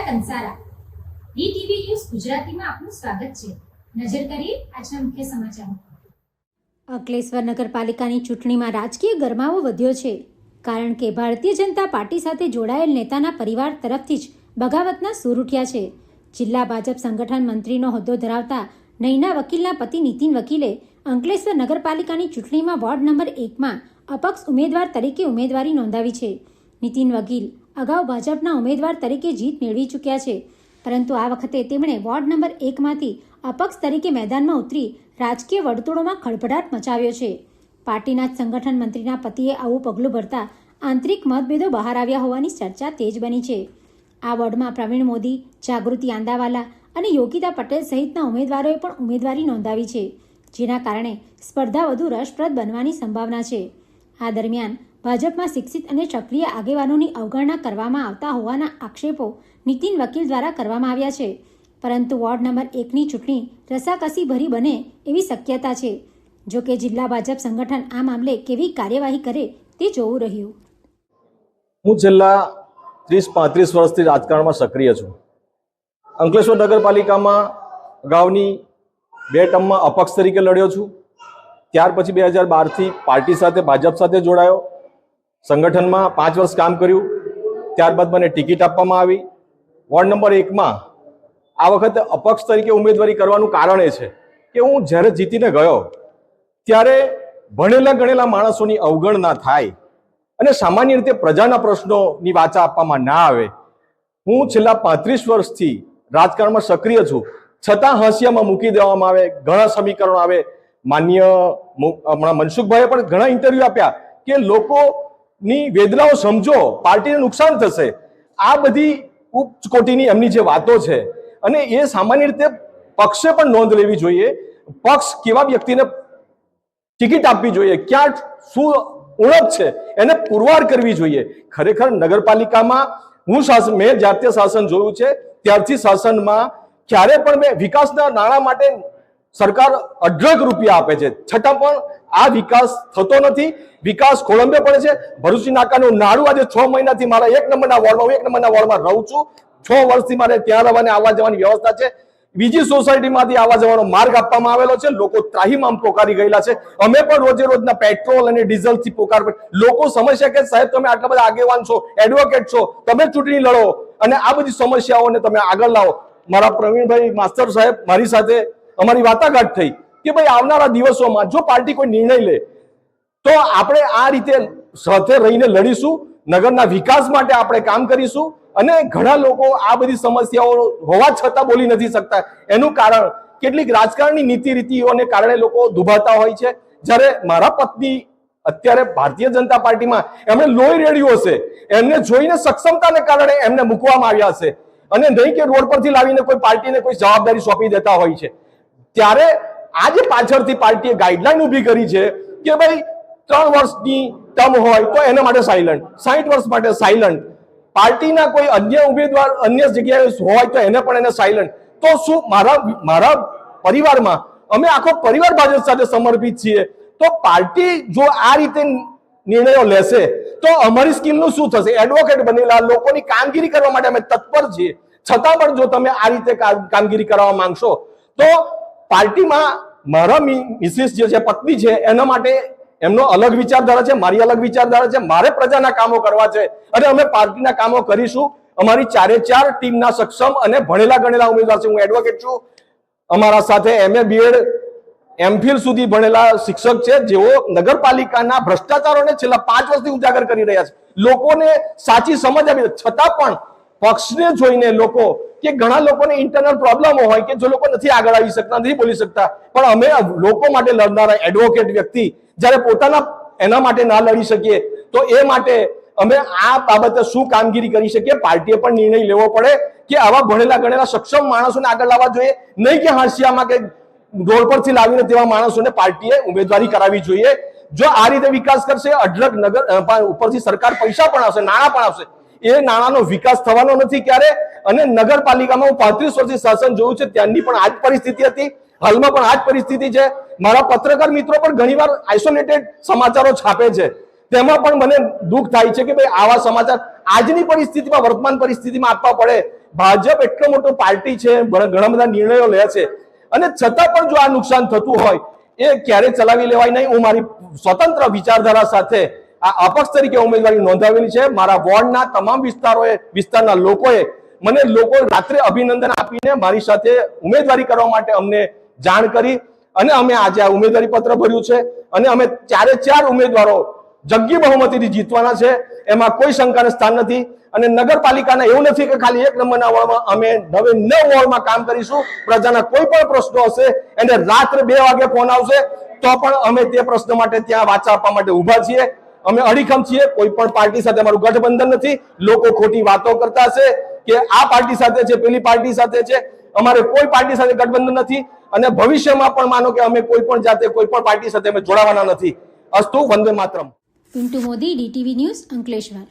Kansara DTV news ગુજરાતીમાં આપનું સ્વાગત છે। નજર કરીએ આજના મુખ્ય સમાચારો। અંકલેશ્વર નગરપાલિકાની ચૂંટણીમાં રાજકીય ગરમાવો વધ્યો છે, કારણ કે ભારતીય જનતા પાર્ટી સાથે જોડાયેલ નેતાના પરિવાર તરફથી જ બગાવતના સૂર ઉઠ્યા છે। જિલ્લા ભાજપ સંગઠન મંત્રીનો હોદ્દો ધરાવતા નૈના વકીલના પતિ નીતિન વકીલે અંકલેશ્વર નગરપાલિકાની ચૂંટણીમાં વોર્ડ નંબર 1માં અપક્ષ ઉમેદવાર તરીકે ઉમેદવારી નોંધાવી છે। નીતિન વકીલ અગાઉ ભાજપના ઉમેદવાર તરીકે જીત મેળવી ચૂક્યા છે, પરંતુ આ વખતે તેમણે વોર્ડ નંબર 1માંથી અપક્ષ તરીકે મેદાનમાં ઉતરી રાજકીય વર્તુળોમાં ખળભળાટ મચાવ્યો છે। પાર્ટીના જ સંગઠન મંત્રીના પતિએ આવું પગલું ભરતા આંતરિક મતભેદો બહાર આવ્યા હોવાની ચર્ચા તેજ બની છે। આ વોર્ડમાં પ્રવીણ મોદી, જાગૃતિ આંદાવાલા અને યોગિતા પટેલ સહિતના ઉમેદવારોએ પણ ઉમેદવારી નોંધાવી છે, જેના કારણે સ્પર્ધા વધુ રસપ્રદ બનવાની સંભાવના છે। આ દરમિયાન ભાજપમાં શિક્ષિત અને સક્રિય આગેવાનોની અવગણના કરવામાં આવતા હોવાના આક્ષેપો નીતિન વકીલ દ્વારા કરવામાં આવ્યા છે, પરંતુ વોર્ડ નંબર 1ની ચૂંટણી રસાકસી ભરી બને એવી શક્યતા છે। જો કે જિલ્લા ભાજપ સંગઠન આ મામલે કેવી કાર્યવાહી કરે તે જોવું રહ્યું। હું છેલ્લા 30-35 વર્ષથી રાજકારણમાં સક્રિય છું। અંકલેશ્વર નગરપાલિકામાં અગાઉની 2 ટર્મમાં અપક્ષ તરીકે લડ્યો છું। ત્યાર પછી 2012થી પાર્ટી સાથે ભાજપ સાથે જોડાયો, સંગઠનમાં 5 વર્ષ કામ કર્યું। ત્યારબાદ મને ટિકિટ આપવામાં આવી। વોર્ડ નંબર 1માં આ વખતે અપક્ષ તરીકે ઉમેદવારી કરવાનું કારણ એ છે કે હું જ્યારે જીતીને ગયો ત્યારે ભણેલા ગણેલા માણસોની અવગણના થાય અને સામાન્ય રીતે પ્રજાના પ્રશ્નોની વાચા આપવામાં ના આવે। હું છેલ્લા 35 વર્ષથી રાજકારણમાં સક્રિય છું, છતાં હાંસિયામાં મૂકી દેવામાં આવે, ઘણા સમીકરણો આવે। માન્ય હમણાં મનસુખભાઈએ પણ ઘણા ઇન્ટરવ્યુ આપ્યા કે લોકોની વેદનાઓ સમજો, પાર્ટીને નુકસાન થશે। આ બધી ઉચ્ચ કોટીની એમની જે વાતો છે, અને એ સામાન્ય રીતે પક્ષે પણ નોંધ લેવી જોઈએ। પક્ષ કેવા વ્યક્તિને ટિકિટ આપવી જોઈએ, ક્યાં શું ઓળખ છે, એને પુરવાર કરવી જોઈએ। ખરેખર નગરપાલિકામાં મેં જાતીય શાસન જોયું છે ત્યારથી શાસનમાં ક્યારે પણ મેં વિકાસના નાણાં માટે સરકાર અઢળક રૂપિયા આપે છે, છતાં પણ આ વિકાસ થતો નથી। વિકાસ ખોળંબે પડે છે। ભરૂચી નાકાનું નાળું આજે 6 મહિનાથી મારા 1 નંબરના વોર્ડમાં રહું છું। 6 વર્ષથી મારે ત્યાં રહેવાની આવવા જવાની વ્યવસ્થા છે। બીજી સોસાયટીમાંથી આવવા જવાનો માર્ગ આપવામાં આવેલો છે। લોકો ત્રાહીમામ પોકારી ગયેલા છે। અમે પણ રોજે રોજના પેટ્રોલ અને ડીઝલથી લોકો સમજશે કે સાહેબ તમે આટલા બધા આગેવાન છો, એડવોકેટ છો, તમે ચૂંટણી લડો અને આ બધી સમસ્યાઓને તમે આગળ લાવો। મારા પ્રવીણભાઈ માસ્તર સાહેબ મારી સાથે અમારી વાટાઘાટ થઈ કે ભાઈ આવનારા દિવસોમાં જો પાર્ટી કોઈ નિર્ણય લે તો આપણે આ રીતે સાથે રહીને લડીશું, નગરના વિકાસ માટે આપણે કામ કરીશું। અને ઘણા લોકો આ બધી સમસ્યાઓ હોવા છતાં બોલી નથી શકતા। એનું કારણ કેટલીક રાજકારણની નીતિ રીતિઓને કારણે લોકો દુભાતા હોય છે। જ્યારે મારા પત્ની અત્યારે ભારતીય જનતા પાર્ટીમાં એમણે લોહી રેડ્યું હશે, એમને જોઈને સક્ષમતાને કારણે એમને મૂકવામાં આવ્યા હશે, અને નહીં કે રોડ પરથી લાવીને કોઈ પાર્ટીને કોઈ જવાબદારી સોંપી દેતા હોય છે। ત્યારે આજે પાછળથી પાર્ટીએ ગાઈડલાઈન ઊભી કરી છે કે ભાઈ 3 વર્ષની ટર્મ હોય તો એના માટે સાયલન્ટ, 60 વર્ષ માટે સાયલન્ટ, પાર્ટીના કોઈ અન્ય ઉમેદવાર અન્ય જગ્યાએ હોય તો એને પણ એને સાયલન્ટ। તો શું મારા પરિવારમાં અમે આખો પરિવાર ભાજપ સાથે સમર્પિત છીએ, તો પાર્ટી જો આ રીતે નિર્ણયો લેશે તો અમારી સ્કિલનું શું થશે? એડવોકેટ બનેલા લોકોની કામગીરી કરવા માટે અમે તત્પર છીએ, છતાં પણ જો તમે આ રીતે કામગીરી કરવા માંગશો તો પાર્ટીમાં મારા મિસિસ જે છે, પત્ની છે, એના માટે એમનો અલગ વિચારધારા છે, મારી અલગ વિચારધારા છે। મારે પ્રજાના કામો કરવા છે અને અમે પાર્ટીના કામો કરીશું। અમારી 4 ટીમના સક્ષમ અને ભણેલા ગણેલા ઉમેદવાર છે। હું એડવોકેટ છું, અમારા સાથે MA BEd MPhil સુધી ભણેલા શિક્ષક છે, જેઓ નગરપાલિકાના ભ્રષ્ટાચારોને છેલ્લા 5 વર્ષથી ઉજાગર કરી રહ્યા છે, લોકોને સાચી સમજ આપી, છતાં પણ પક્ષને જોઈને લોકો કે ઘણા લોકોને ઇન્ટરનલ પ્રોબ્લેમો હોય કે જે લોકો નથી આગળ આવી શકતા, નથી બોલી શકતા, પણ અમે લોકો માટે લડનારા એડવોકેટ વ્યક્તિ જ્યારે પોતાના એના માટે ના લડી શકીએ તો એ માટે અમે આ બાબતે શું કામગીરી કરી શકીએ? પાર્ટીએ પણ નિર્ણય લેવો પડે કે આવા ભણેલા ગણેલા સક્ષમ માણસોને આગળ લાવવા જોઈએ, નહીં કે હાંસિયામાં કે રોડ પરથી લાવીને તેવા માણસોને પાર્ટીએ ઉમેદવારી કરાવવી જોઈએ। જો આ રીતે વિકાસ કરશે, અઢળક નગર ઉપરથી સરકાર પૈસા પણ આવશે, નાણાં પણ આવશે, એ નાણાંનો વિકાસ થવાનો નથી ક્યારે। અને નગરપાલિકામાં હું 35 વર્ષથી શાસન જોયું છે, ત્યાંની પણ આ જ પરિસ્થિતિ હતી, હાલમાં પણ આ જ પરિસ્થિતિ છે। મારા પત્રકાર મિત્રો પણ ઘણીવાર આઇસોલેટેડ સમાચારો છાપે છે, તેમાં પણ મને દુઃખ થાય છે કે ભાઈ આવા સમાચાર આજની પરિસ્થિતિમાં, વર્તમાન પરિસ્થિતિમાં આપવા પડે. ભાજપ એટલો મોટો પાર્ટી છે, ઘણા બધા નિર્ણયો લે છે, અને છતાં પણ જો આ નુકસાન થતું હોય એ ક્યારે ચલાવી લેવાય નહીં. હું મારી સ્વતંત્ર વિચારધારા સાથે આ અપક્ષ તરીકે ઉમેદવારી નોંધાવેલી છે. મારા વોર્ડના તમામ વિસ્તારના લોકોએ મને રાત્રે અભિનંદન આપીને મારી સાથે ઉમેદવારી કરવા માટે અમને જાણ કરી, અને અમે આજે આ ઉમેદવારી પત્ર ભર્યું છે, અને અમે 4 ઉમેદવારો જંગી બહુમતીથી જીતવાના છે. એમાં કોઈ શંકાને સ્થાન નથી. અને નગરપાલિકાના એવું નથી કે ખાલી 1 નંબરના વોર્ડમાં, અમે 9 વોર્ડમાં કામ કરીશું. પ્રજાના કોઈ પણ પ્રશ્નો હશે એને રાત્રે 2 વાગે ફોન આવશે તો પણ અમે તે પ્રશ્ન માટે ત્યાં વાચા આપવા માટે ઊભા છીએ. અમે અડીખમ છીએ. કોઈ પણ પાર્ટી સાથે અમારું ગઠબંધન નથી. લોકો ખોટી વાતો કરતા હશે કે આ પાર્ટી સાથે છે, પેલી પાર્ટી સાથે છે. અમારે કોઈ પાર્ટી સાથે ગઠબંધન નથી, અને ભવિષ્યમાં પણ માનો કે અમે કોઈ પણ જાતે કોઈ પણ પાર્ટી સાથે અમે જોડાવાના નથી. અસ્તુ, વંદે માતરમ. Pintu Modi, DTV news, Ankleshwar.